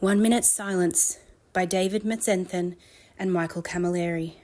1 Minute Silence by David Menzenthen and Michael Camilleri.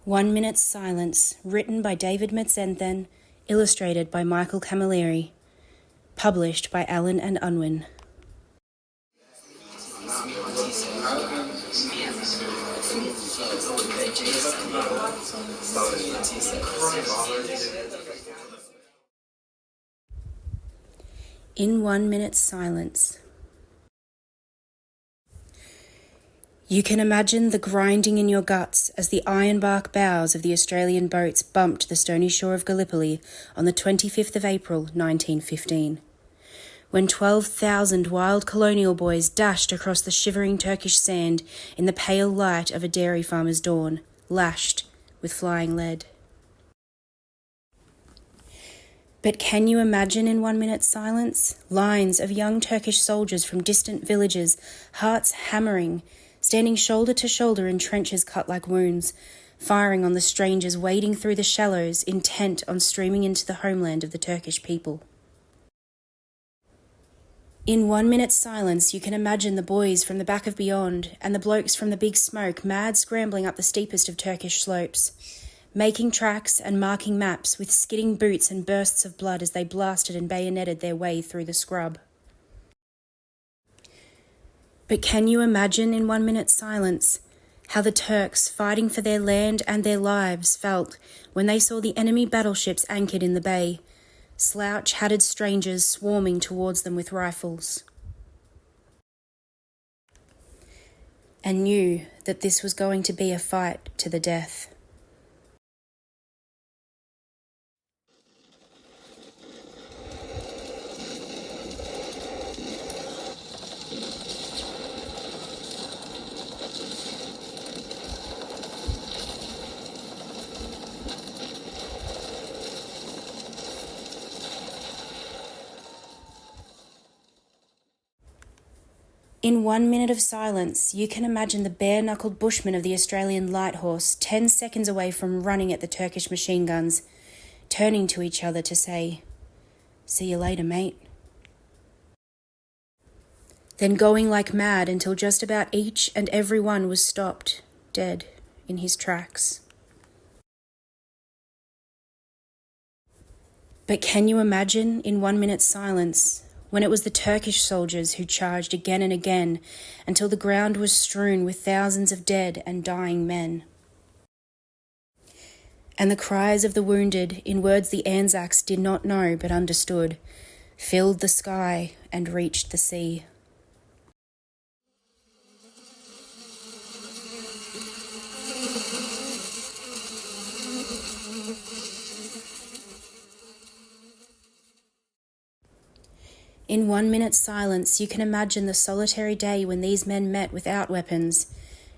"1 Minute Silence", written by David Menzenthen, illustrated by Michael Camilleri, published by Allen and Unwin. In 1 minute silence. You can imagine the grinding in your guts as the ironbark bows of the Australian boats bumped the stony shore of Gallipoli on the 25th of April 1915, when 12,000 wild colonial boys dashed across the shivering Turkish sand in the pale light of a dairy farmer's dawn, lashed with flying lead. But can you imagine in 1 minute silence lines of young Turkish soldiers from distant villages, hearts hammering, standing shoulder to shoulder in trenches cut like wounds, firing on the strangers wading through the shallows, intent on streaming into the homeland of the Turkish people? In 1 minute silence, you can imagine the boys from the back of beyond and the blokes from the big smoke mad scrambling up the steepest of Turkish slopes, making tracks and marking maps with skidding boots and bursts of blood as they blasted and bayoneted their way through the scrub. But can you imagine in 1 minute silence how the Turks, fighting for their land and their lives, felt when they saw the enemy battleships anchored in the bay, slouch-hatted strangers swarming towards them with rifles, and knew that this was going to be a fight to the death? In 1 minute of silence, you can imagine the bare-knuckled bushmen of the Australian light horse 10 seconds away from running at the Turkish machine guns, turning to each other to say, "See you later, mate." Then going like mad until just about each and every one was stopped, dead, in his tracks. But can you imagine in 1 minute silence when it was the Turkish soldiers who charged again and again until the ground was strewn with thousands of dead and dying men? And the cries of the wounded, in words the ANZACs did not know but understood, filled the sky and reached the sea. In 1 minute silence, you can imagine the solitary day when these men met without weapons,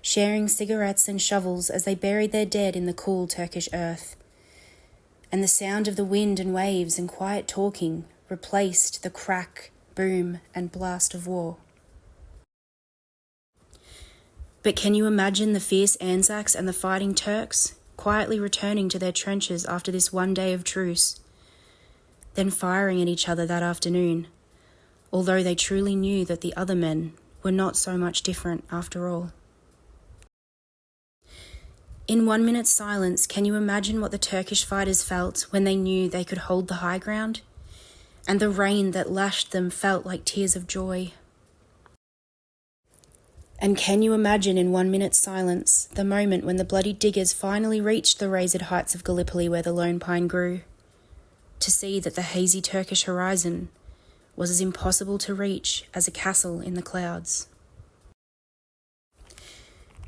sharing cigarettes and shovels as they buried their dead in the cool Turkish earth. And the sound of the wind and waves and quiet talking replaced the crack, boom, and blast of war. But can you imagine the fierce ANZACs and the fighting Turks quietly returning to their trenches after this one day of truce, then firing at each other that afternoon, although they truly knew that the other men were not so much different after all? In 1 minute silence, can you imagine what the Turkish fighters felt when they knew they could hold the high ground, and the rain that lashed them felt like tears of joy? And can you imagine in 1 minute silence the moment when the bloody diggers finally reached the raised heights of Gallipoli where the lone pine grew, to see that the hazy Turkish horizon was as impossible to reach as a castle in the clouds?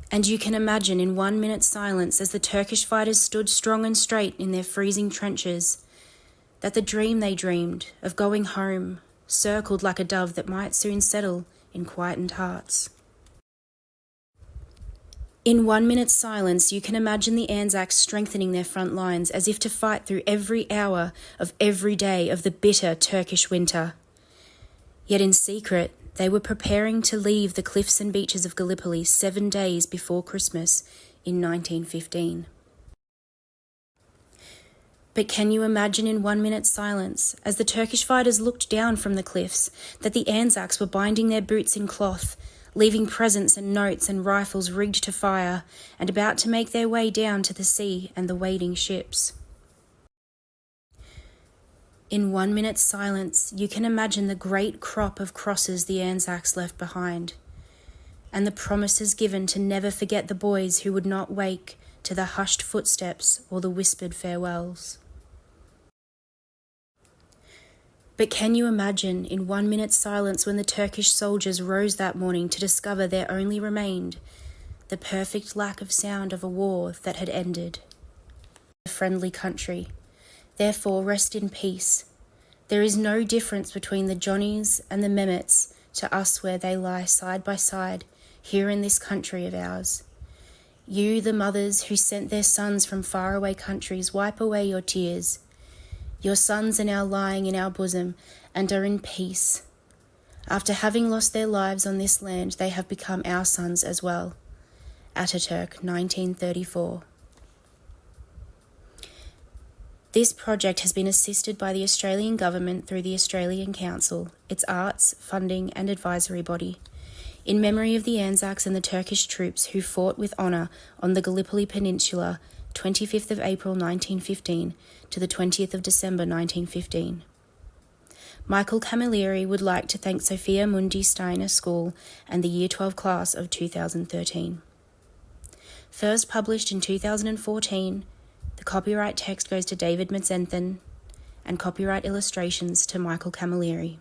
And you can imagine in 1 minute's silence as the Turkish fighters stood strong and straight in their freezing trenches, that the dream they dreamed of going home circled like a dove that might soon settle in quietened hearts. In 1 minute's silence, you can imagine the ANZAC strengthening their front lines as if to fight through every hour of every day of the bitter Turkish winter. Yet in secret, they were preparing to leave the cliffs and beaches of Gallipoli 7 days before Christmas in 1915. But can you imagine in 1 minute's silence, as the Turkish fighters looked down from the cliffs, that the ANZACs were binding their boots in cloth, leaving presents and notes and rifles rigged to fire, and about to make their way down to the sea and the waiting ships? In 1 minute's silence, you can imagine the great crop of crosses the ANZACs left behind, and the promises given to never forget the boys who would not wake to the hushed footsteps or the whispered farewells. But can you imagine in 1 minute's silence when the Turkish soldiers rose that morning to discover there only remained the perfect lack of sound of a war that had ended? A friendly country. Therefore, rest in peace. There is no difference between the Johnnies and the Mehmets to us where they lie side by side, here in this country of ours. You, the mothers who sent their sons from faraway countries, wipe away your tears. Your sons are now lying in our bosom and are in peace. After having lost their lives on this land, they have become our sons as well. Ataturk, 1934. This project has been assisted by the Australian Government through the Australian Council, its arts, funding and advisory body, in memory of the ANZACs and the Turkish troops who fought with honour on the Gallipoli Peninsula 25th of April 1915 to the 20th of December 1915. Michael Camilleri would like to thank Sophia Mundi Steiner School and the Year 12 class of 2013. First published in 2014, the copyright text goes to David Menzenthen and copyright illustrations to Michael Camilleri.